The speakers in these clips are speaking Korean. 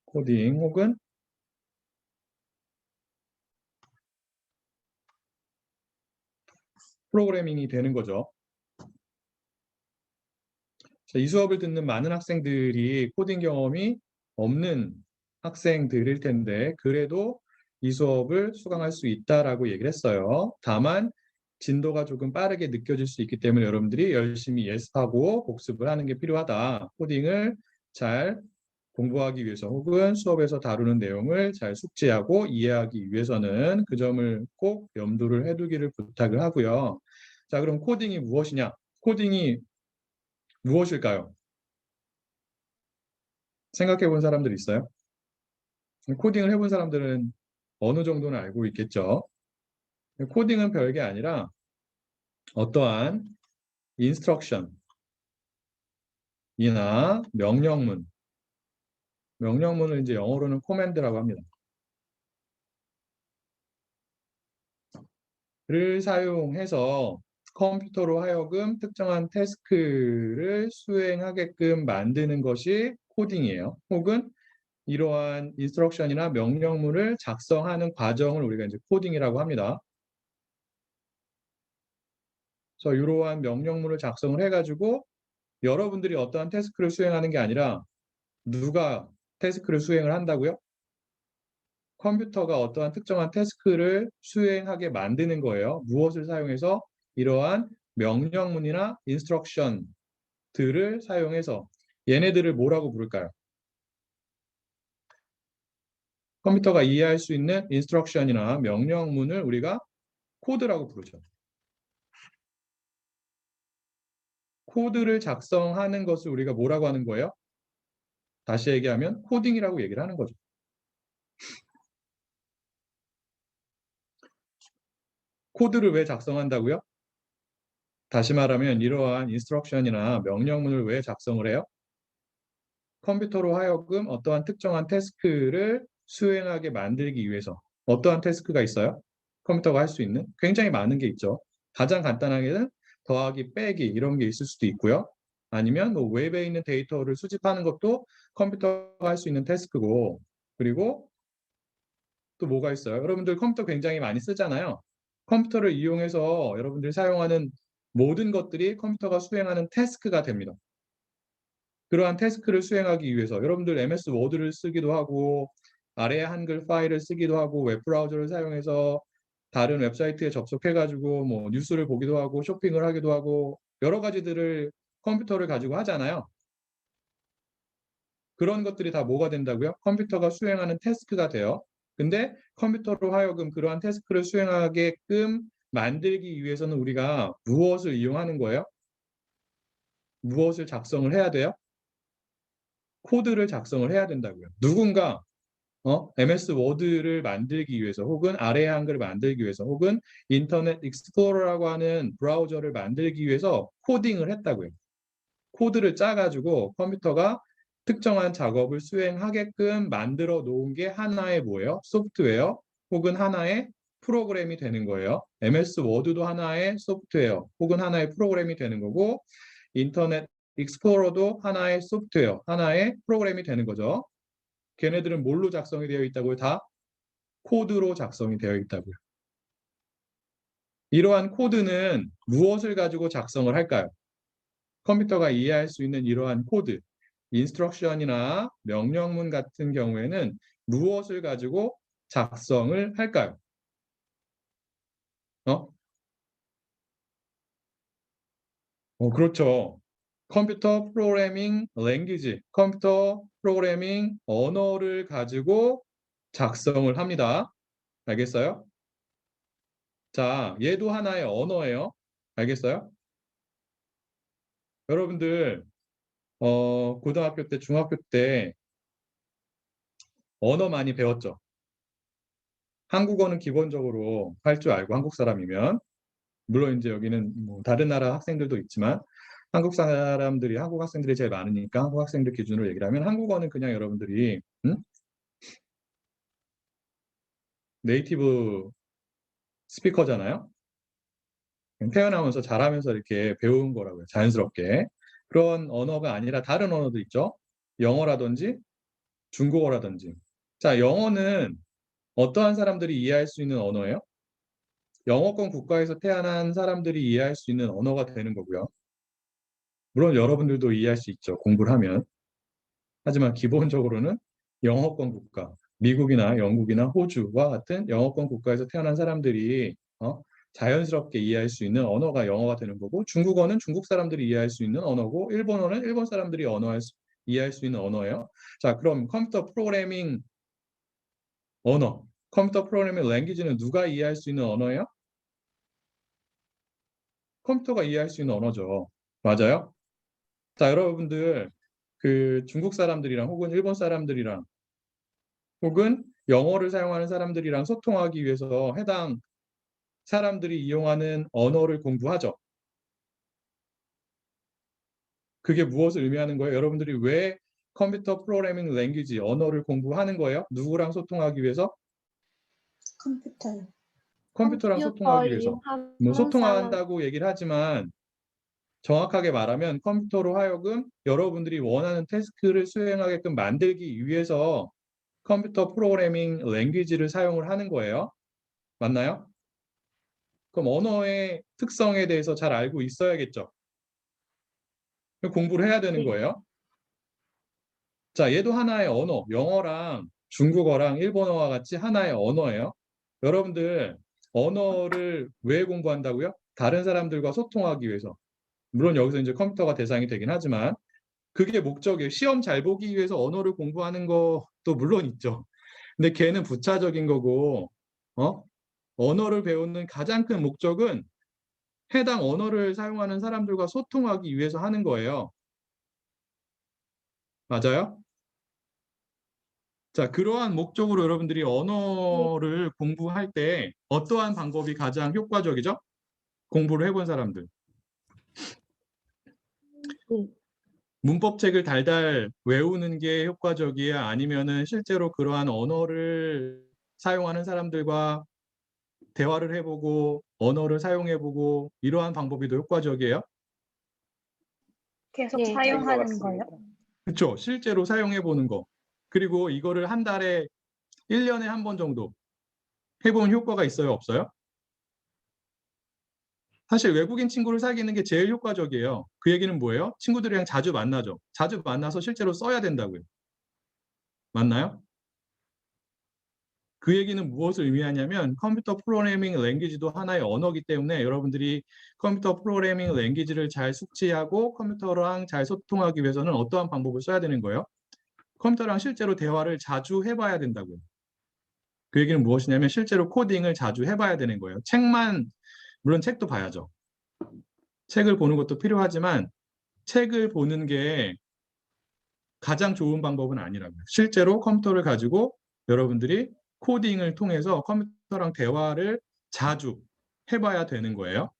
코딩 혹은 프로그래밍이 되는 거죠. 자, 이 수업을 듣는 많은 학생들이 코딩 경험이 없는 학생들일 텐데 그래도 이 수업을 수강할 수 있다라고 얘기를 했어요. 다만 진도가 조금 빠르게 느껴질 수 있기 때문에 여러분들이 열심히 예습하고 복습을 하는 게 필요하다. 코딩을 잘 공부하기 위해서 혹은 수업에서 다루는 내용을 잘 숙지하고 이해하기 위해서는 그 점을 꼭 염두를 해두기를 부탁을 하고요. 자, 그럼 코딩이 무엇이냐? 코딩이 무엇일까요? 생각해 본 사람들 있어요? 코딩을 해본 사람들은 어느 정도는 알고 있겠죠. 코딩은 별게 아니라 어떠한 인스트럭션이나 명령문을 이제 영어로는 코맨드라고 합니다. 를 사용해서 컴퓨터로 하여금 특정한 태스크를 수행하게끔 만드는 것이 코딩이에요. 혹은 이러한 인스트럭션이나 명령문을 작성하는 과정을 우리가 이제 코딩이라고 합니다. 그래서 이러한 명령문을 작성을 해가지고 여러분들이 어떠한 태스크를 수행하는 게 아니라 누가 태스크를 수행을 한다고요? 컴퓨터가 어떠한 특정한 태스크를 수행하게 만드는 거예요. 무엇을 사용해서? 이러한 명령문이나 인스트럭션들을 사용해서 얘네들을 뭐라고 부를까요? 컴퓨터가 이해할 수 있는 인스트럭션이나 명령문을 우리가 코드라고 부르죠. 코드를 작성하는 것을 우리가 뭐라고 하는 거예요? 다시 얘기하면 코딩이라고 얘기를 하는 거죠. 코드를 왜 작성한다고요? 다시 말하면 이러한 인스트럭션이나 명령문을 왜 작성을 해요? 컴퓨터로 하여금 어떠한 특정한 태스크를 수행하게 만들기 위해서. 어떠한 태스크가 있어요? 컴퓨터가 할 수 있는? 굉장히 많은 게 있죠. 가장 간단하게는 더하기, 빼기 이런 게 있을 수도 있고요. 아니면 뭐 웹에 있는 데이터를 수집하는 것도 컴퓨터가 할 수 있는 태스크고, 그리고 또 뭐가 있어요? 여러분들 컴퓨터 굉장히 많이 쓰잖아요. 컴퓨터를 이용해서 여러분들이 사용하는 모든 것들이 컴퓨터가 수행하는 태스크가 됩니다. 그러한 태스크를 수행하기 위해서 여러분들 MS 워드를 쓰기도 하고 아래 한글 파일을 쓰기도 하고 웹 브라우저를 사용해서 다른 웹사이트에 접속해 가지고 뭐 뉴스를 보기도 하고 쇼핑을 하기도 하고 여러 가지들을 컴퓨터를 가지고 하잖아요. 그런 것들이 다 뭐가 된다고요? 컴퓨터가 수행하는 태스크가 돼요. 근데 컴퓨터로 하여금 그러한 태스크를 수행하게끔 만들기 위해서는 우리가 무엇을 이용하는 거예요? 무엇을 작성을 해야 돼요? 코드를 작성을 해야 된다고요. 누군가 MS 워드를 만들기 위해서 혹은 아래 한글을 만들기 위해서 혹은 인터넷 익스플로러라고 하는 브라우저를 만들기 위해서 코딩을 했다고요. 코드를 짜 가지고 컴퓨터가 특정한 작업을 수행하게끔 만들어 놓은 게 하나의 뭐예요? 소프트웨어 혹은 하나의 프로그램이 되는 거예요. MS 워드도 하나의 소프트웨어 혹은 하나의 프로그램이 되는 거고 인터넷 익스플로러도 하나의 소프트웨어, 하나의 프로그램이 되는 거죠. 걔네들은 뭘로 작성이 되어 있다고요? 다 코드로 작성이 되어 있다고요. 이러한 코드는 무엇을 가지고 작성을 할까요? 컴퓨터가 이해할 수 있는 이러한 코드, 인스트럭션이나 명령문 같은 경우에는 무엇을 가지고 작성을 할까요? 어? 그렇죠. 컴퓨터 프로그래밍 랭귀지, 컴퓨터 프로그래밍 언어를 가지고 작성을 합니다. 알겠어요? 자, 얘도 하나의 언어예요. 알겠어요? 여러분들 고등학교 때, 중학교 때 언어 많이 배웠죠? 한국어는 기본적으로 할 줄 알고 한국 사람이면 물론 이제 여기는 뭐 다른 나라 학생들도 있지만 한국 학생들이 제일 많으니까 한국 학생들 기준으로 얘기를 하면 한국어는 그냥 여러분들이 네이티브 스피커잖아요. 태어나면서 잘하면서 이렇게 배운 거라고요. 자연스럽게. 그런 언어가 아니라 다른 언어도 있죠. 영어라든지 중국어라든지. 자, 영어는 어떠한 사람들이 이해할 수 있는 언어예요? 영어권 국가에서 태어난 사람들이 이해할 수 있는 언어가 되는 거고요. 물론 여러분들도 이해할 수 있죠, 공부를 하면. 하지만 기본적으로는 영어권 국가, 미국이나 영국이나 호주와 같은 영어권 국가에서 태어난 사람들이 자연스럽게 이해할 수 있는 언어가 영어가 되는 거고, 중국어는 중국 사람들이 이해할 수 있는 언어고, 일본어는 일본 사람들이 이해할 수 있는 언어예요. 자, 그럼 컴퓨터 프로그래밍 언어, 컴퓨터 프로그래밍 랭귀지는 누가 이해할 수 있는 언어예요? 컴퓨터가 이해할 수 있는 언어죠. 맞아요? 자, 여러분들 그 중국 사람들이랑 혹은 일본 사람들이랑 혹은 영어를 사용하는 사람들이랑 소통하기 위해서 해당 사람들이 이용하는 언어를 공부하죠. 그게 무엇을 의미하는 거예요? 여러분들이 왜 컴퓨터 프로그래밍 랭귀지 언어를 공부하는 거예요? 누구랑 소통하기 위해서? 컴퓨터요. 컴퓨터랑 소통하기 위해서. 뭐 사람. 소통한다고 얘기를 하지만 정확하게 말하면 컴퓨터로 하여금 여러분들이 원하는 태스크를 수행하게끔 만들기 위해서 컴퓨터 프로그래밍 랭귀지를 사용을 하는 거예요. 맞나요? 그럼 언어의 특성에 대해서 잘 알고 있어야겠죠. 공부를 해야 되는 네. 거예요. 자, 얘도 하나의 언어, 영어랑 중국어랑 일본어와 같이 하나의 언어예요. 여러분들 언어를 왜 공부한다고요? 다른 사람들과 소통하기 위해서. 물론 여기서 이제 컴퓨터가 대상이 되긴 하지만 그게 목적이에요. 시험 잘 보기 위해서 언어를 공부하는 것도 물론 있죠. 근데 걔는 부차적인 거고, 언어를 배우는 가장 큰 목적은 해당 언어를 사용하는 사람들과 소통하기 위해서 하는 거예요. 맞아요? 자, 그러한 목적으로 여러분들이 언어를 공부할 때 어떠한 방법이 가장 효과적이죠? 공부를 해본 사람들. 네. 문법책을 달달 외우는 게 효과적이야? 아니면은 실제로 그러한 언어를 사용하는 사람들과 대화를 해보고 언어를 사용해보고 이러한 방법이 더 효과적이에요? 계속 네, 사용하는 거요? 그렇죠. 실제로 사용해보는 거. 그리고 이거를 한 달에 1년에 한 번 정도 해보면 효과가 있어요? 없어요? 사실 외국인 친구를 사귀는 게 제일 효과적이에요. 그 얘기는 뭐예요? 친구들이랑 자주 만나죠. 자주 만나서 실제로 써야 된다고요. 맞나요? 그 얘기는 무엇을 의미하냐면 컴퓨터 프로그래밍 랭귀지도 하나의 언어이기 때문에 여러분들이 컴퓨터 프로그래밍 랭귀지를 잘 숙지하고 컴퓨터랑 잘 소통하기 위해서는 어떠한 방법을 써야 되는 거예요? 컴퓨터랑 실제로 대화를 자주 해봐야 된다고요. 그 얘기는 무엇이냐면 실제로 코딩을 자주 해봐야 되는 거예요. 물론 책도 봐야죠. 책을 보는 것도 필요하지만 책을 보는 게 가장 좋은 방법은 아니라고요. 실제로 컴퓨터를 가지고 여러분들이 코딩을 통해서 컴퓨터랑 대화를 자주 해봐야 되는 거예요.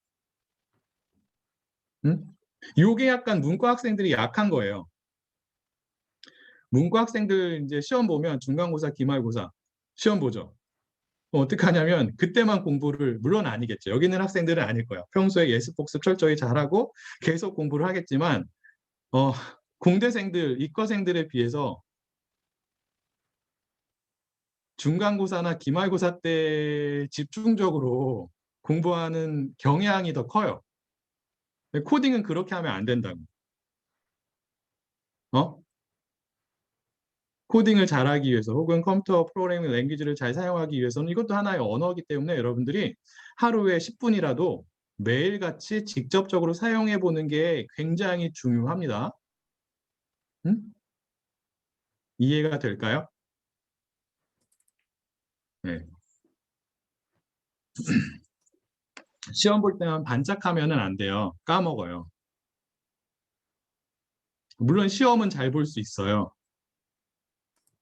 요게 약간 문과 학생들이 약한 거예요. 문과 학생들 이제 시험 보면 중간고사, 기말고사 시험 보죠. 어떻게 하냐면 그때만 공부를, 물론 아니겠죠. 여기 있는 학생들은 아닐 거예요. 평소에 예습 복습 철저히 잘하고 계속 공부를 하겠지만 공대생들, 이과생들에 비해서 중간고사나 기말고사 때 집중적으로 공부하는 경향이 더 커요. 코딩은 그렇게 하면 안 된다고. 코딩을 잘하기 위해서 혹은 컴퓨터 프로그래밍 랭귀지를 잘 사용하기 위해서는 이것도 하나의 언어이기 때문에 여러분들이 하루에 10분이라도 매일같이 직접적으로 사용해 보는 게 굉장히 중요합니다. 이해가 될까요? 네. 시험 볼 때만 반짝하면 안 돼요. 까먹어요. 물론 시험은 잘 볼 수 있어요.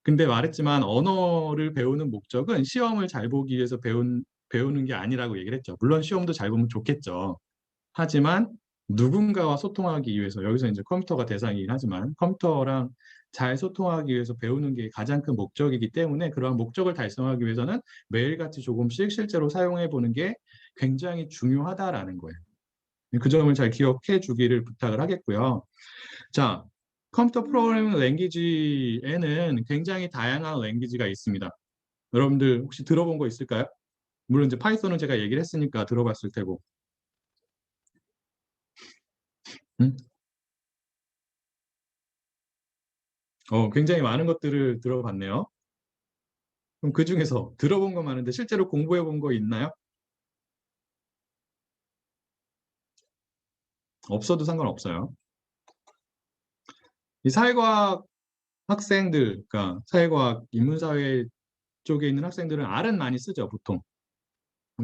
근데 말했지만 언어를 배우는 목적은 시험을 잘 보기 위해서 배우는 게 아니라고 얘기를 했죠. 물론 시험도 잘 보면 좋겠죠. 하지만 누군가와 소통하기 위해서, 여기서 이제 컴퓨터가 대상이긴 하지만 컴퓨터랑 잘 소통하기 위해서 배우는 게 가장 큰 목적이기 때문에 그러한 목적을 달성하기 위해서는 매일같이 조금씩 실제로 사용해 보는 게 굉장히 중요하다라는 거예요. 그 점을 잘 기억해 주기를 부탁을 하겠고요. 자, 컴퓨터 프로그래밍 랭귀지에는 굉장히 다양한 랭귀지가 있습니다. 여러분들 혹시 들어본 거 있을까요? 물론 이제 파이썬은 제가 얘기를 했으니까 들어봤을 테고. 음? 굉장히 많은 것들을 들어봤네요. 그럼 그 중에서 들어본 거 많은데 실제로 공부해 본 거 있나요? 없어도 상관없어요. 이 사회과학 학생들, 그러니까 사회과학, 인문사회 쪽에 있는 학생들은 R은 많이 쓰죠, 보통.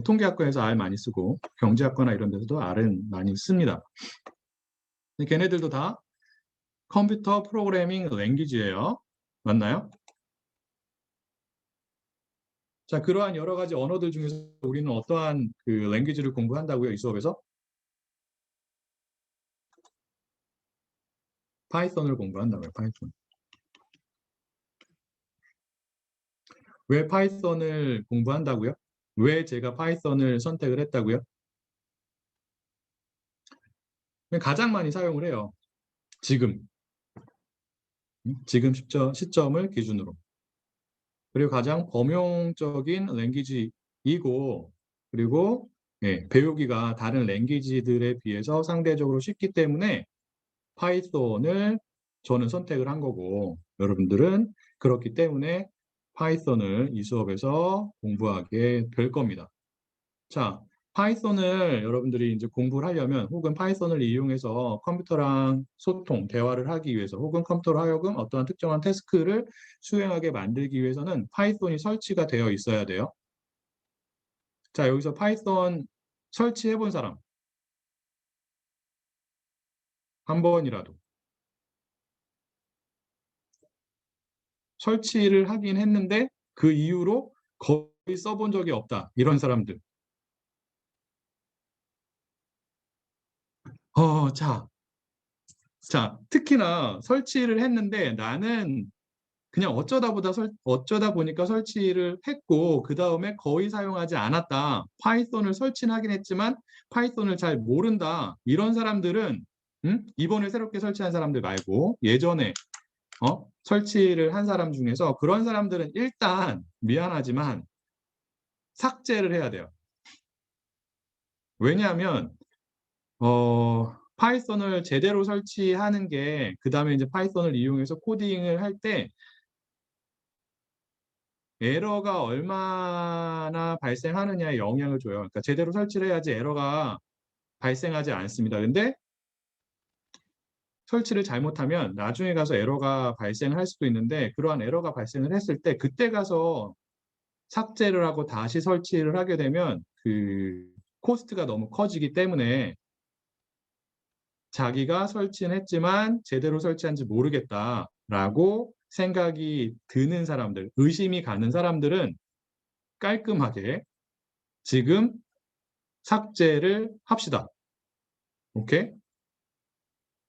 통계학과에서 R 많이 쓰고 경제학과나 이런 데서도 R은 많이 씁니다. 근데 걔네들도 다 컴퓨터 프로그래밍 랭귀지예요. 맞나요? 자, 그러한 여러 가지 언어들 중에서 우리는 어떠한 그 랭귀지를 공부한다고요, 이 수업에서? 파이썬을 공부한다고요, 파이썬. 왜 파이썬을 공부한다고요? 왜 제가 파이썬을 선택을 했다고요? 가장 많이 사용을 해요. 지금 시점을 기준으로. 그리고 가장 범용적인 랭귀지이고, 그리고 배우기가 다른 랭귀지들에 비해서 상대적으로 쉽기 때문에 파이썬을 저는 선택을 한 거고, 여러분들은 그렇기 때문에 파이썬을 이 수업에서 공부하게 될 겁니다. 자, 파이썬을 여러분들이 이제 공부를 하려면, 혹은 파이썬을 이용해서 컴퓨터랑 소통, 대화를 하기 위해서, 혹은 컴퓨터로 하여금 어떠한 특정한 태스크를 수행하게 만들기 위해서는 파이썬이 설치가 되어 있어야 돼요. 자, 여기서 파이썬 설치해 본 사람 한 번이라도. 설치를 하긴 했는데 그 이후로 거의 써본 적이 없다, 이런 사람들. 자, 특히나 설치를 했는데 나는 그냥 어쩌다 보니까 설치를 했고, 그 다음에 거의 사용하지 않았다. 파이썬을 설치는 하긴 했지만 파이썬을 잘 모른다, 이런 사람들은 이번에 새롭게 설치한 사람들 말고 예전에 설치를 한 사람 중에서, 그런 사람들은 일단 미안하지만 삭제를 해야 돼요. 왜냐하면 파이썬을 제대로 설치하는 게, 그 다음에 이제 파이썬을 이용해서 코딩을 할 때 에러가 얼마나 발생하느냐에 영향을 줘요. 그러니까 제대로 설치를 해야지 에러가 발생하지 않습니다. 근데 설치를 잘못하면 나중에 가서 에러가 발생할 수도 있는데, 그러한 에러가 발생을 했을 때 그때 가서 삭제를 하고 다시 설치를 하게 되면 그 코스트가 너무 커지기 때문에, 자기가 설치는 했지만 제대로 설치한지 모르겠다라고 생각이 드는 사람들, 의심이 가는 사람들은 깔끔하게 지금 삭제를 합시다. 오케이?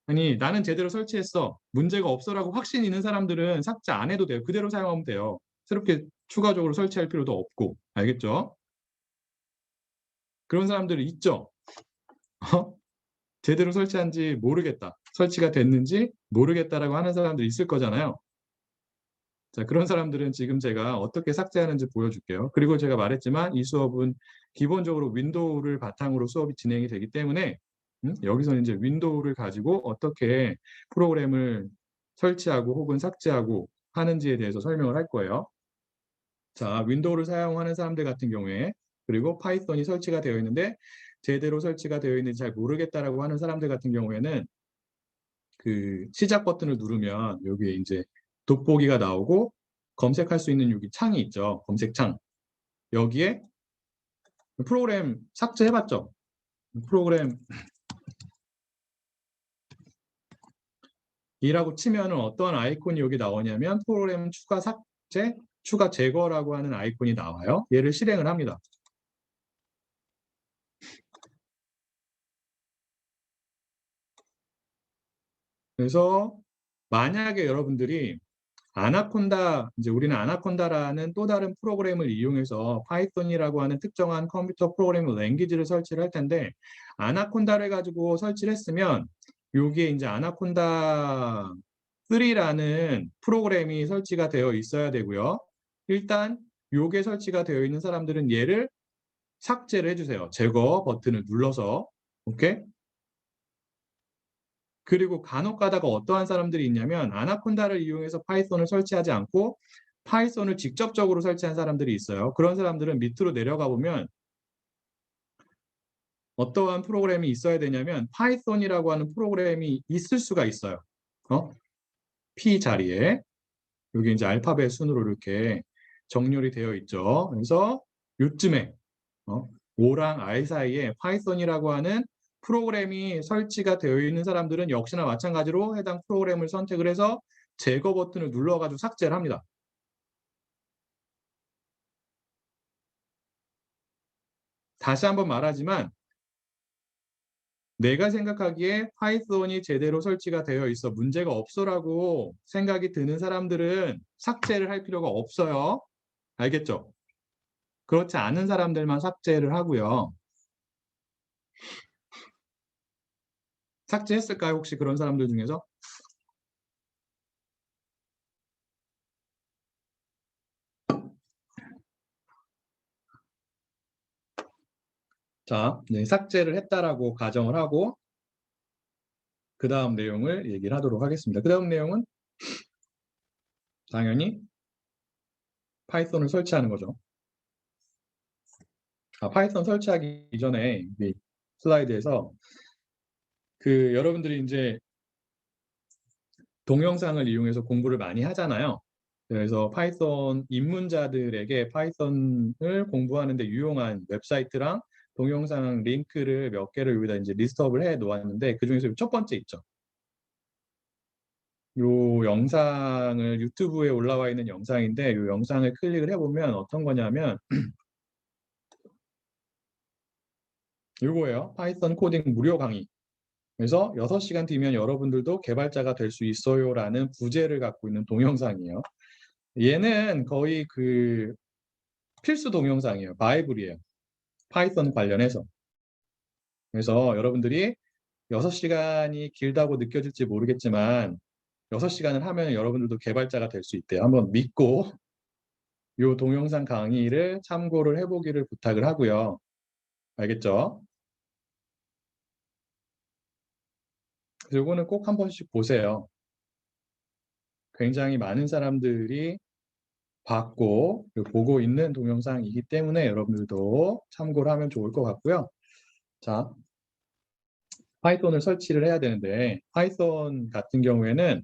아니, 나는 제대로 설치했어, 문제가 없어라고 확신 있는 사람들은 삭제 안 해도 돼요. 그대로 사용하면 돼요. 새롭게 추가적으로 설치할 필요도 없고. 알겠죠? 그런 사람들이 있죠? 제대로 설치한지 모르겠다, 설치가 됐는지 모르겠다라고 하는 사람들이 있을 거잖아요. 자, 그런 사람들은 지금 제가 어떻게 삭제하는지 보여줄게요. 그리고 제가 말했지만 이 수업은 기본적으로 윈도우를 바탕으로 수업이 진행이 되기 때문에 여기서는 이제 윈도우를 가지고 어떻게 프로그램을 설치하고 혹은 삭제하고 하는지에 대해서 설명을 할 거예요. 자, 윈도우를 사용하는 사람들 같은 경우에, 그리고 파이썬이 설치가 되어 있는데 제대로 설치가 되어 있는지 잘 모르겠다라고 하는 사람들 같은 경우에는, 그 시작 버튼을 누르면 여기에 이제 돋보기가 나오고 검색할 수 있는 여기 창이 있죠. 검색창. 여기에 프로그램 삭제해봤죠. 프로그램 이라고 치면은 어떤 아이콘이 여기 나오냐면, 프로그램 추가 삭제, 추가 제거라고 하는 아이콘이 나와요. 얘를 실행을 합니다. 그래서 만약에 여러분들이 이제 우리는 아나콘다라는 또 다른 프로그램을 이용해서 파이썬이라고 하는 특정한 컴퓨터 프로그래밍 랭귀지를 설치를 할 텐데, 아나콘다를 가지고 설치를 했으면 여기에 이제 아나콘다 3라는 프로그램이 설치가 되어 있어야 되고요. 일단 요게 설치가 되어 있는 사람들은 얘를 삭제를 해주세요. 제거 버튼을 눌러서. 오케이? 그리고 간혹 가다가 어떠한 사람들이 있냐면 아나콘다를 이용해서 파이썬을 설치하지 않고 파이썬을 직접적으로 설치한 사람들이 있어요. 그런 사람들은 밑으로 내려가 보면 어떠한 프로그램이 있어야 되냐면 파이썬이라고 하는 프로그램이 있을 수가 있어요. P 자리에 여기 이제 알파벳 순으로 이렇게 정렬이 되어 있죠. 그래서 요쯤에 5랑 R 사이에 파이썬이라고 하는 프로그램이 설치가 되어 있는 사람들은 역시나 마찬가지로 해당 프로그램을 선택을 해서 제거 버튼을 눌러가지고 삭제를 합니다. 다시 한번 말하지만 내가 생각하기에 파이썬이 제대로 설치가 되어 있어 문제가 없어라고 생각이 드는 사람들은 삭제를 할 필요가 없어요. 알겠죠? 그렇지 않은 사람들만 삭제를 하고요. 삭제했을까요? 혹시 그런 사람들 중에서? 자, 네, 삭제를 했다라고 가정을 하고 그 다음 내용을 얘기를 하도록 하겠습니다. 그 다음 내용은 당연히 파이썬을 설치하는 거죠. 파이썬 설치하기 이전에 이 슬라이드에서 여러분들이 이제 동영상을 이용해서 공부를 많이 하잖아요. 그래서 파이썬 입문자들에게 파이썬을 공부하는데 유용한 웹사이트랑 동영상 링크를 몇 개를 여기다 이제 리스트업을 해 놓았는데 그 중에서 첫 번째 있죠. 요 영상을 유튜브에 올라와 있는 영상인데 요 영상을 클릭을 해보면 어떤 거냐면 이거예요. 파이썬 코딩 무료 강의. 그래서 6시간 뒤면 여러분들도 개발자가 될 수 있어요 라는 부제를 갖고 있는 동영상이에요. 얘는 거의 필수 동영상이에요. 바이블이에요. 파이썬 관련해서. 그래서 여러분들이 6시간이 길다고 느껴질지 모르겠지만 6시간을 하면 여러분들도 개발자가 될 수 있대요. 한번 믿고 이 동영상 강의를 참고를 해보기를 부탁을 하고요. 알겠죠? 이거는 꼭 한 번씩 보세요. 굉장히 많은 사람들이 봤고 보고 있는 동영상이기 때문에 여러분들도 참고를 하면 좋을 것 같고요. 자, 파이썬을 설치를 해야 되는데 파이썬 같은 경우에는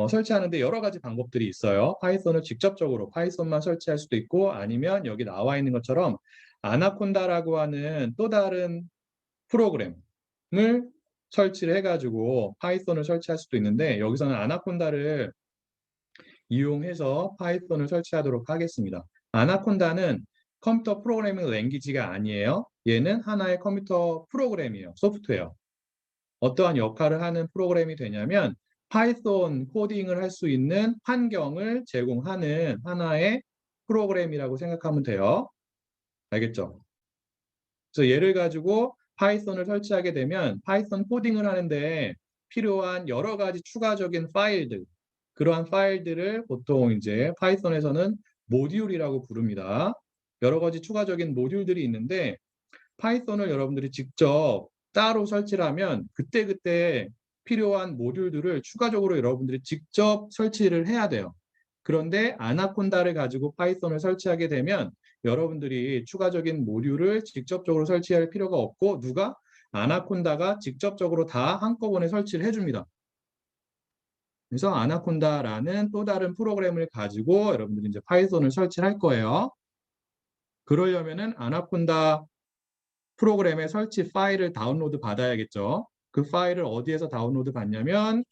설치하는데 여러 가지 방법들이 있어요. 파이썬을 직접적으로 파이썬만 설치할 수도 있고 아니면 여기 나와 있는 것처럼 아나콘다라고 하는 또 다른 프로그램을 설치를 해가지고 파이썬을 설치할 수도 있는데 여기서는 아나콘다를 이용해서 파이썬을 설치하도록 하겠습니다. 아나콘다는 컴퓨터 프로그래밍 랭귀지가 아니에요. 얘는 하나의 컴퓨터 프로그램이에요. 소프트웨어. 어떠한 역할을 하는 프로그램이 되냐면 파이썬 코딩을 할 수 있는 환경을 제공하는 하나의 프로그램이라고 생각하면 돼요. 알겠죠? 그래서 얘를 가지고 파이썬을 설치하게 되면 파이썬 코딩을 하는데 필요한 여러 가지 추가적인 파일들, 그러한 파일들을 보통 이제 파이썬에서는 모듈이라고 부릅니다. 여러 가지 추가적인 모듈들이 있는데 파이썬을 여러분들이 직접 따로 설치를 하면 그때그때 필요한 모듈들을 추가적으로 여러분들이 직접 설치를 해야 돼요. 그런데 아나콘다를 가지고 파이썬을 설치하게 되면 여러분들이 추가적인 모듈을 직접적으로 설치할 필요가 없고 누가? 아나콘다가 직접적으로 다 한꺼번에 설치를 해줍니다. 그래서 아나콘다라는 또 다른 프로그램을 가지고 여러분들이 이제 파이썬을 설치를 할 거예요. 그러려면은 아나콘다 프로그램의 설치 파일을 다운로드 받아야겠죠. 그 파일을 어디에서 다운로드 받냐면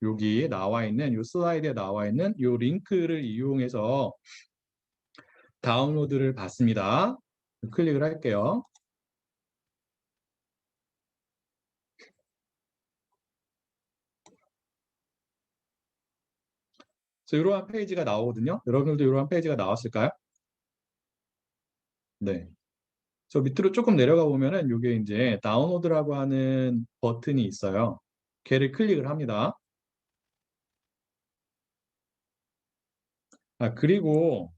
여기 나와 있는 이 슬라이드에 나와 있는 이 링크를 이용해서 다운로드를 받습니다. 클릭을 할게요. 그래서 이러한 페이지가 나오거든요. 여러분들도 이러한 페이지가 나왔을까요? 네. 저 밑으로 조금 내려가 보면은 이게 이제 다운로드라고 하는 버튼이 있어요. 걔를 클릭을 합니다. 그리고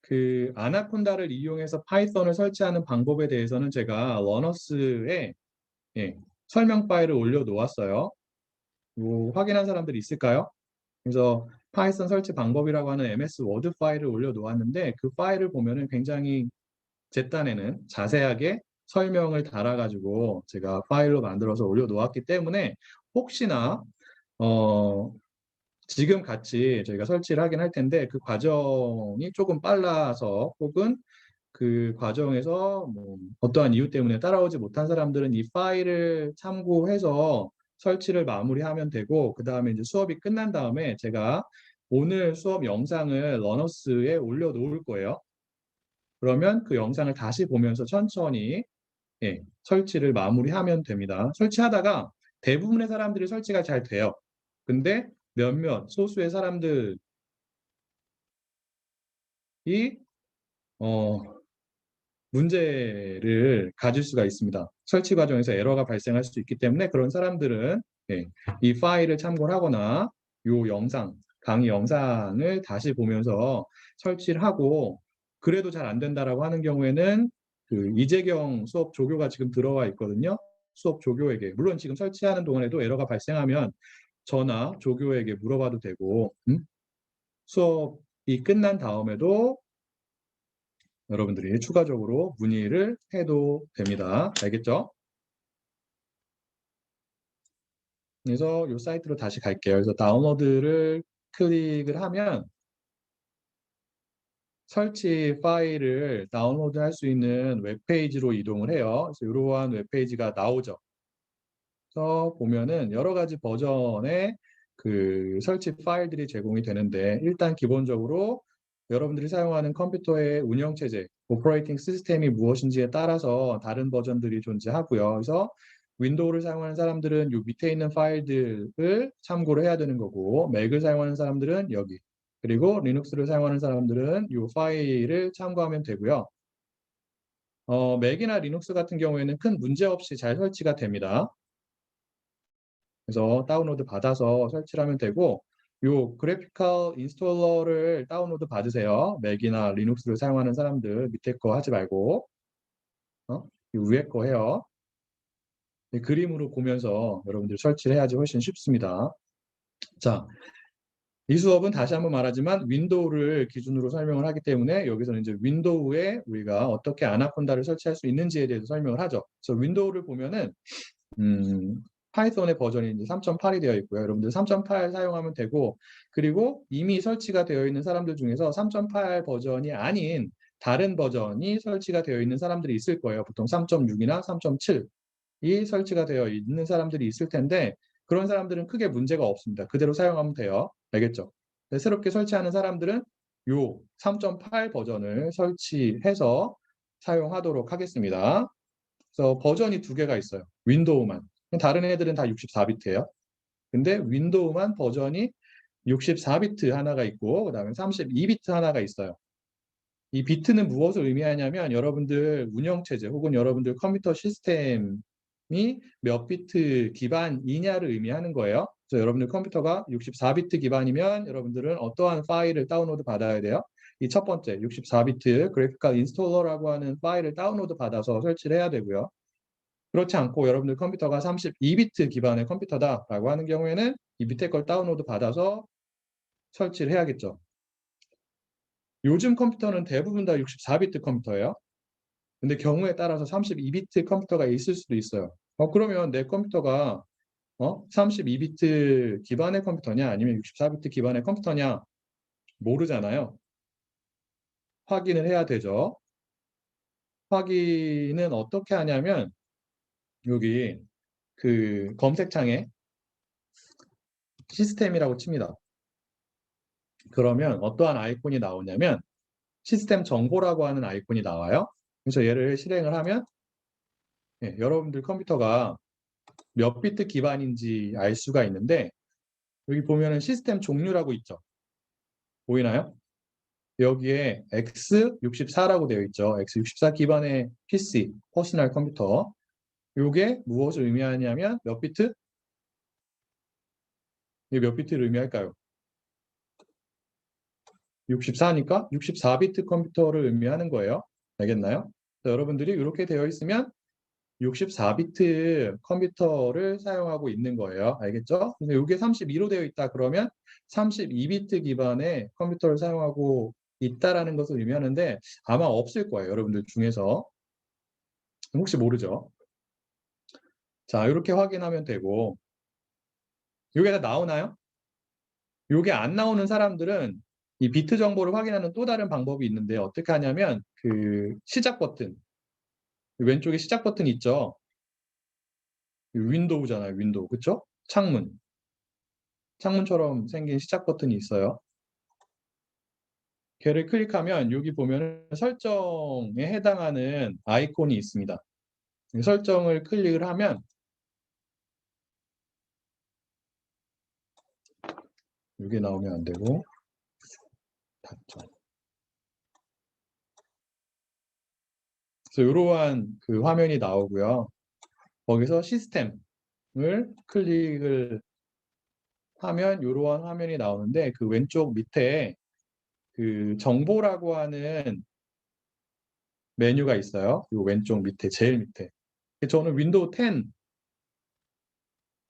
그 아나콘다를 이용해서 파이썬을 설치하는 방법에 대해서는 제가 러너스에 설명 파일을 올려놓았어요. 확인한 사람들이 있을까요? 그래서 파이썬 설치 방법이라고 하는 MS 워드 파일을 올려놓았는데 그 파일을 보면은 굉장히 제 딴에는 자세하게 설명을 달아가지고 제가 파일로 만들어서 올려놓았기 때문에 혹시나 지금 같이 저희가 설치를 하긴 할 텐데 그 과정이 조금 빨라서 혹은 그 과정에서 뭐 어떠한 이유 때문에 따라오지 못한 사람들은 이 파일을 참고해서 설치를 마무리하면 되고 그 다음에 이제 수업이 끝난 다음에 제가 오늘 수업 영상을 러너스에 올려놓을 거예요. 그러면 그 영상을 다시 보면서 천천히 설치를 마무리하면 됩니다. 설치하다가 대부분의 사람들이 설치가 잘 돼요. 근데 몇몇 소수의 사람들이 문제를 가질 수가 있습니다. 설치 과정에서 에러가 발생할 수 있기 때문에 그런 사람들은 이 파일을 참고를 하거나 이 영상, 강의 영상을 다시 보면서 설치를 하고 그래도 잘 안 된다라고 하는 경우에는 그 이재경 수업 조교가 지금 들어와 있거든요. 수업 조교에게 물론 지금 설치하는 동안에도 에러가 발생하면 저나 조교에게 물어봐도 되고 수업이 끝난 다음에도 여러분들이 추가적으로 문의를 해도 됩니다. 알겠죠? 그래서 이 사이트로 다시 갈게요. 그래서 다운로드를 클릭을 하면 설치 파일을 다운로드 할 수 있는 웹페이지로 이동을 해요. 그래서 이러한 웹페이지가 나오죠. 그래서 보면은 여러 가지 버전의 그 설치 파일들이 제공이 되는데 일단 기본적으로 여러분들이 사용하는 컴퓨터의 운영체제, 오퍼레이팅 시스템이 무엇인지에 따라서 다른 버전들이 존재하고요. 그래서 윈도우를 사용하는 사람들은 이 밑에 있는 파일들을 참고를 해야 되는 거고 맥을 사용하는 사람들은 여기 그리고 리눅스를 사용하는 사람들은 이 파일을 참고하면 되고요. 맥이나 리눅스 같은 경우에는 큰 문제 없이 잘 설치가 됩니다. 그래서 다운로드 받아서 설치를 하면 되고 요 그래피컬 인스톨러를 다운로드 받으세요. 맥이나 리눅스를 사용하는 사람들 밑에 거 하지 말고 요 위에 거 해요. 그림으로 보면서 여러분들 설치를 해야지 훨씬 쉽습니다. 자, 이 수업은 다시 한번 말하지만 윈도우를 기준으로 설명을 하기 때문에 여기서는 이제 윈도우에 우리가 어떻게 아나콘다를 설치할 수 있는지에 대해서 설명을 하죠. 그래서 윈도우를 보면은 파이썬의 버전이 이제 3.8이 되어 있고요. 여러분들 3.8 사용하면 되고 그리고 이미 설치가 되어 있는 사람들 중에서 3.8 버전이 아닌 다른 버전이 설치가 되어 있는 사람들이 있을 거예요. 보통 3.6이나 3.7이 설치가 되어 있는 사람들이 있을 텐데 그런 사람들은 크게 문제가 없습니다. 그대로 사용하면 돼요. 알겠죠? 새롭게 설치하는 사람들은 요 3.8 버전을 설치해서 사용하도록 하겠습니다. 그래서 버전이 두 개가 있어요. 윈도우만. 다른 애들은 다 64비트예요. 근데 윈도우만 버전이 64비트 하나가 있고 그다음에 32비트 하나가 있어요. 이 비트는 무엇을 의미하냐면 여러분들 운영체제 혹은 여러분들 컴퓨터 시스템이 몇 비트 기반이냐를 의미하는 거예요. 그래서 여러분들 컴퓨터가 64비트 기반이면 여러분들은 어떠한 파일을 다운로드 받아야 돼요? 이 첫 번째 64비트 그래피컬 인스톨러라고 하는 파일을 다운로드 받아서 설치를 해야 되고요. 그렇지 않고 여러분들 컴퓨터가 32비트 기반의 컴퓨터다라고 하는 경우에는 이 밑에 걸 다운로드 받아서 설치를 해야겠죠. 요즘 컴퓨터는 대부분 다 64비트 컴퓨터예요. 근데 경우에 따라서 32비트 컴퓨터가 있을 수도 있어요. 그러면 내 컴퓨터가 32비트 기반의 컴퓨터냐 아니면 64비트 기반의 컴퓨터냐 모르잖아요. 확인을 해야 되죠. 확인은 어떻게 하냐면 여기 그 검색창에 시스템이라고 칩니다. 그러면 어떠한 아이콘이 나오냐면 시스템 정보라고 하는 아이콘이 나와요. 그래서 얘를 실행을 하면 여러분들 컴퓨터가 몇 비트 기반인지 알 수가 있는데 여기 보면은 시스템 종류라고 있죠. 보이나요? 여기에 x64라고 되어 있죠. x64 기반의 PC, 퍼스널 컴퓨터. 이게 무엇을 의미하냐면 몇 비트? 이게 몇 비트를 의미할까요? 64니까 64비트 컴퓨터를 의미하는 거예요. 알겠나요? 여러분들이 이렇게 되어 있으면 64비트 컴퓨터를 사용하고 있는 거예요. 알겠죠? 근데 이게 32로 되어 있다 그러면 32비트 기반의 컴퓨터를 사용하고 있다라는 것을 의미하는데 아마 없을 거예요. 여러분들 중에서. 혹시 모르죠? 자, 이렇게 확인하면 되고 이게 다 나오나요? 이게 안 나오는 사람들은 이 비트 정보를 확인하는 또 다른 방법이 있는데 어떻게 하냐면 그 시작 버튼 왼쪽에 시작 버튼 있죠? 윈도우잖아요. 윈도우. 그쵸? 창문처럼 생긴 시작 버튼이 있어요. 걔를 클릭하면 여기 보면 설정에 해당하는 아이콘이 있습니다. 설정을 클릭을 하면 이게 나오면 안 되고 닫죠. 그래서 이러한 그 화면이 나오고요. 거기서 시스템을 클릭을 하면 이러한 화면이 나오는데 그 왼쪽 밑에 그 정보라고 하는 메뉴가 있어요. 이 왼쪽 밑에 제일 밑에. 저는 윈도우 10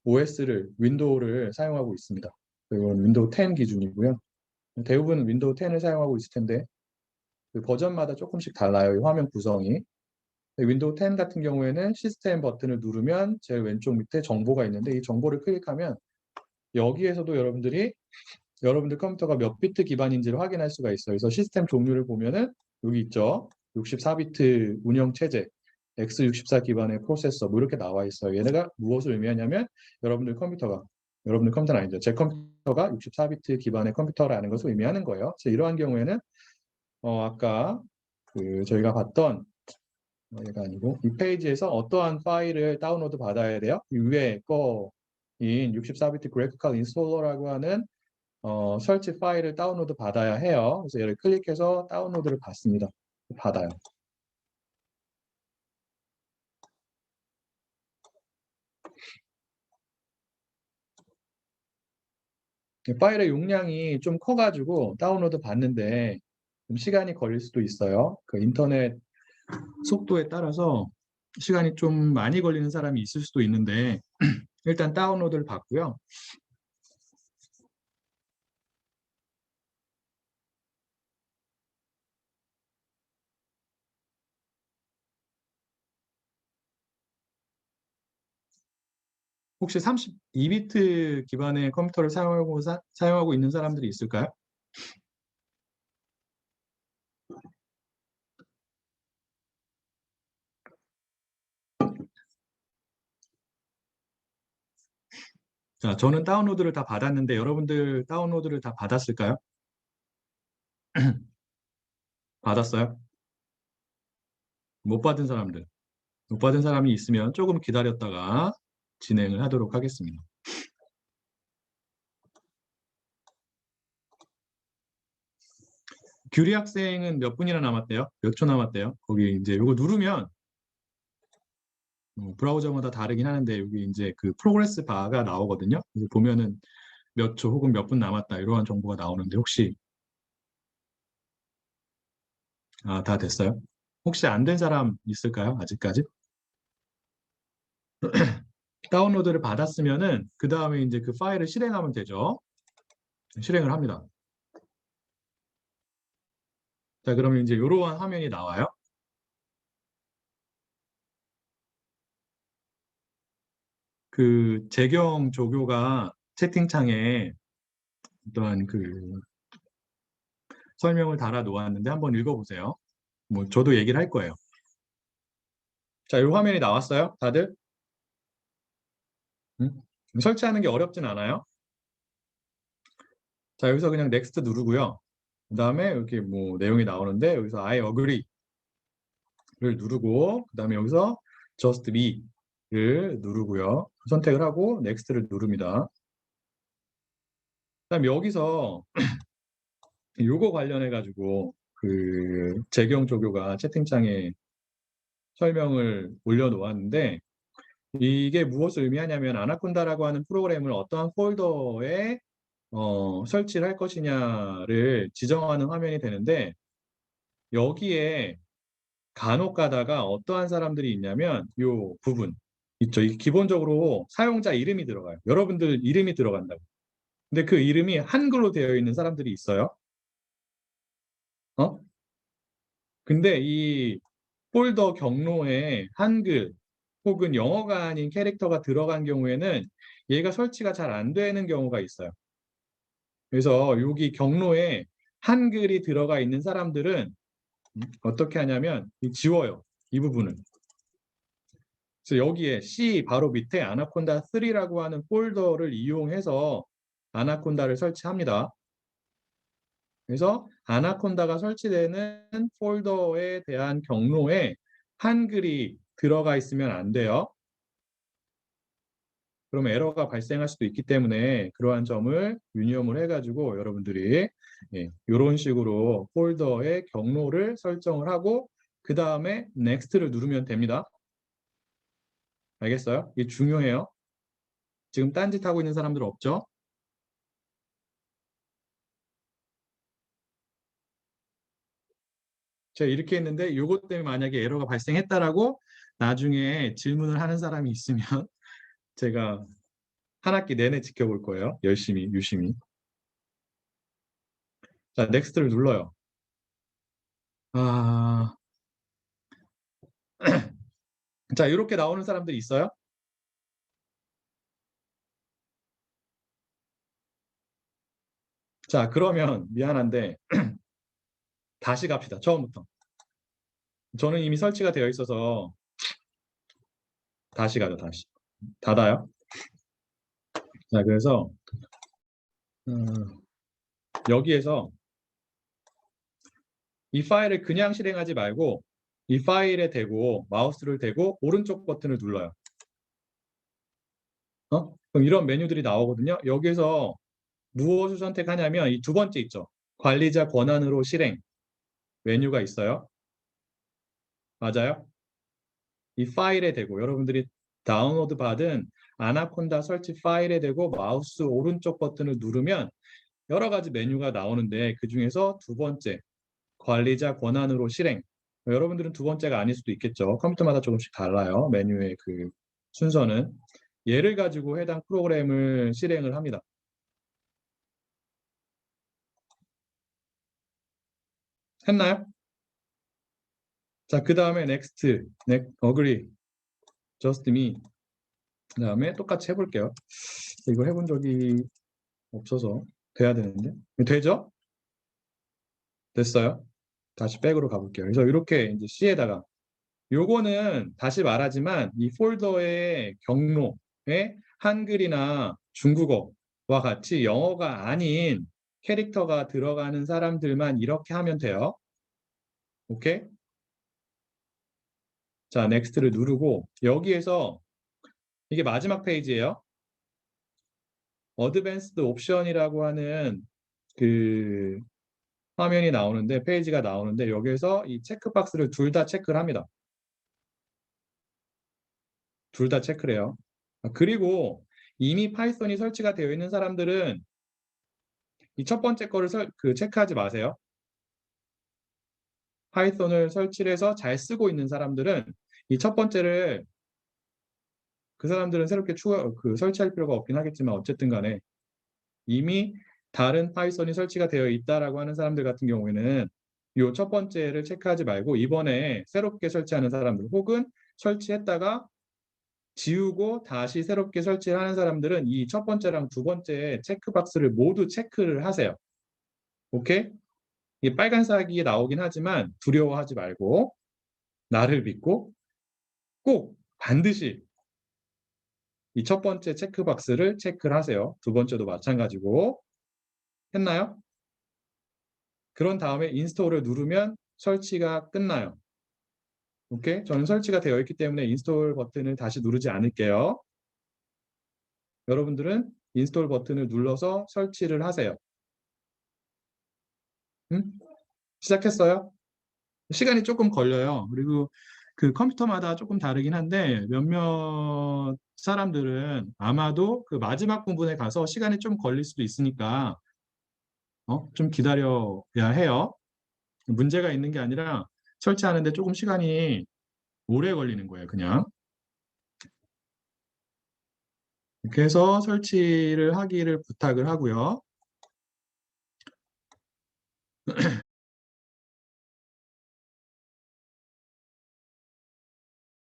OS를 윈도우를 사용하고 있습니다. 이건 윈도우 10 기준이고요. 대부분 윈도우 10을 사용하고 있을 텐데 그 버전마다 조금씩 달라요. 이 화면 구성이. 윈도우 10 같은 경우에는 시스템 버튼을 누르면 제일 왼쪽 밑에 정보가 있는데 이 정보를 클릭하면 여기에서도 여러분들 컴퓨터가 몇 비트 기반인지를 확인할 수가 있어요. 그래서 시스템 종류를 보면은 여기 있죠. 64비트 운영 체제, x64 기반의 프로세서 뭐 이렇게 나와 있어요. 얘네가 무엇을 의미하냐면 여러분들 컴퓨터는 아니죠. 제 컴퓨터가 64비트 기반의 컴퓨터라는 것을 의미하는 거예요. 그래서 이러한 경우에는 아까 그 저희가 봤던 얘가 아니고 이 페이지에서 어떠한 파일을 다운로드 받아야 돼요? 이 위에 거인 64비트 그래픽컬 인스톨러라고 하는 설치 파일을 다운로드 받아야 해요. 그래서 얘를 클릭해서 다운로드를 받습니다. 받아요. 파일의 용량이 좀 커가지고 다운로드 받는데 좀 시간이 걸릴 수도 있어요. 그 인터넷 속도에 따라서 시간이 좀 많이 걸리는 사람이 있을 수도 있는데 일단 다운로드를 받고요. 혹시 32비트 기반의 컴퓨터를 사용하고 있는 사람들이 있을까요? 자, 저는 다운로드를 다 받았는데 여러분들 다운로드를 다 받았을까요? 받았어요? 못 받은 사람들. 못 받은 사람이 있으면 조금 기다렸다가 진행을 하도록 하겠습니다. 규리 학생은 몇 분이나 남았대요? 몇 초 남았대요? 거기 이제 이거 누르면 브라우저마다 다르긴 하는데 여기 이제 그 프로그레스 바가 나오거든요. 그래서 보면은 몇 초 혹은 몇 분 남았다 이러한 정보가 나오는데 혹시 다 됐어요? 혹시 안 된 사람 있을까요? 아직까지? 다운로드를 받았으면은 그 다음에 이제 그 파일을 실행하면 되죠. 실행을 합니다. 자, 그러면 이제 이러한 화면이 나와요. 그 재경 조교가 채팅창에 어떠한 그 설명을 달아 놓았는데 한번 읽어보세요. 뭐 저도 얘기를 할 거예요. 자, 이 화면이 나왔어요, 다들? 응? 설치하는 게 어렵진 않아요. 자, 여기서 그냥 넥스트 누르고요. 그 다음에 이렇게 뭐 내용이 나오는데 여기서 I agree를 누르고 그 다음에 여기서 just me를 누르고요. 선택을 하고 넥스트를 누릅니다. 그다음 여기서 요거 관련해 가지고 그 재경 조교가 채팅창에 설명을 올려놓았는데 이게 무엇을 의미하냐면 아나콘다라고 하는 프로그램을 어떠한 폴더에 설치를 할 것이냐를 지정하는 화면이 되는데 여기에 간혹 가다가 어떠한 사람들이 있냐면 요 부분 있죠. 이 기본적으로 사용자 이름이 들어가요. 여러분들 이름이 들어간다고. 근데 그 이름이 한글로 되어 있는 사람들이 있어요. 근데 이 폴더 경로에 한글 혹은 영어가 아닌 캐릭터가 들어간 경우에는 얘가 설치가 잘 안 되는 경우가 있어요. 그래서 여기 경로에 한글이 들어가 있는 사람들은 어떻게 하냐면 지워요. 이 부분을. 그래서 여기에 C 바로 밑에 아나콘다 3라고 하는 폴더를 이용해서 아나콘다를 설치합니다. 그래서 아나콘다가 설치되는 폴더에 대한 경로에 한글이 들어가 있으면 안 돼요. 그러면 에러가 발생할 수도 있기 때문에 그러한 점을 유념을 해가지고 여러분들이 이런 식으로 폴더의 경로를 설정을 하고 그 다음에 넥스트를 누르면 됩니다. 알겠어요? 이게 중요해요. 지금 딴짓하고 있는 사람들 없죠? 제가 이렇게 했는데 이것 때문에 만약에 에러가 발생했다라고 나중에 질문을 하는 사람이 있으면 제가 한 학기 내내 지켜볼 거예요. 열심히, 유심히. 자, 넥스트를 눌러요. 자, 이렇게 나오는 사람들이 있어요? 자, 그러면 미안한데 다시 갑시다. 처음부터. 저는 이미 설치가 되어 있어서 다시 가죠. 다시. 닫아요. 자, 그래서 여기에서 이 파일을 그냥 실행하지 말고 이 파일에 대고 마우스를 대고 오른쪽 버튼을 눌러요. 그럼 이런 메뉴들이 나오거든요. 여기서 무엇을 선택하냐면 이 두 번째 있죠. 관리자 권한으로 실행 메뉴가 있어요. 맞아요? 이 파일에 대고 여러분들이 다운로드 받은 아나콘다 설치 파일에 대고 마우스 오른쪽 버튼을 누르면 여러 가지 메뉴가 나오는데 그 중에서 두 번째 관리자 권한으로 실행. 여러분들은 두 번째가 아닐 수도 있겠죠. 컴퓨터마다 조금씩 달라요. 메뉴의 그 순서는. 얘를 가지고 해당 프로그램을 실행을 합니다. 했나요? 자, 그 다음에 next, agree, just me. 그 다음에 똑같이 해볼게요. 이거 해본 적이 없어서 돼야 되는데. 되죠? 됐어요? 다시 백으로 가볼게요. 그래서 이렇게 이제 C에다가 요거는 다시 말하지만 이 폴더의 경로에 한글이나 중국어와 같이 영어가 아닌 캐릭터가 들어가는 사람들만 이렇게 하면 돼요. 오케이? 자, 넥스트를 누르고 여기에서 이게 마지막 페이지예요. 어드밴스드 옵션이라고 하는 그 화면이 나오는데 페이지가 나오는데 여기에서 이 체크박스를 둘 다 체크를 합니다. 둘 다 체크를 해요. 그리고 이미 파이썬이 설치가 되어 있는 사람들은 이 첫 번째 거를 체크하지 마세요. 파이썬을 설치를 해서 잘 쓰고 있는 사람들은 이 첫 번째를 그 사람들은 새롭게 설치할 필요가 없긴 하겠지만 어쨌든 간에 이미 다른 파이썬이 설치가 되어 있다라고 하는 사람들 같은 경우에는 이 첫 번째를 체크하지 말고 이번에 새롭게 설치하는 사람들 혹은 설치했다가 지우고 다시 새롭게 설치를 하는 사람들은 이 첫 번째랑 두 번째 체크박스를 모두 체크를 하세요. 오케이? 이 빨간색이 나오긴 하지만 두려워하지 말고 나를 믿고 꼭 반드시 이 첫 번째 체크박스를 체크를 하세요. 두 번째도 마찬가지고. 했나요? 그런 다음에 인스톨을 누르면 설치가 끝나요. 오케이? 저는 설치가 되어 있기 때문에 인스톨 버튼을 다시 누르지 않을게요. 여러분들은 인스톨 버튼을 눌러서 설치를 하세요. 시작했어요? 시간이 조금 걸려요. 그리고 그 컴퓨터마다 조금 다르긴 한데 몇몇 사람들은 아마도 그 마지막 부분에 가서 시간이 좀 걸릴 수도 있으니까 좀 기다려야 해요. 문제가 있는 게 아니라 설치하는데 조금 시간이 오래 걸리는 거예요, 그냥. 이렇게 해서 설치를 하기를 부탁을 하고요.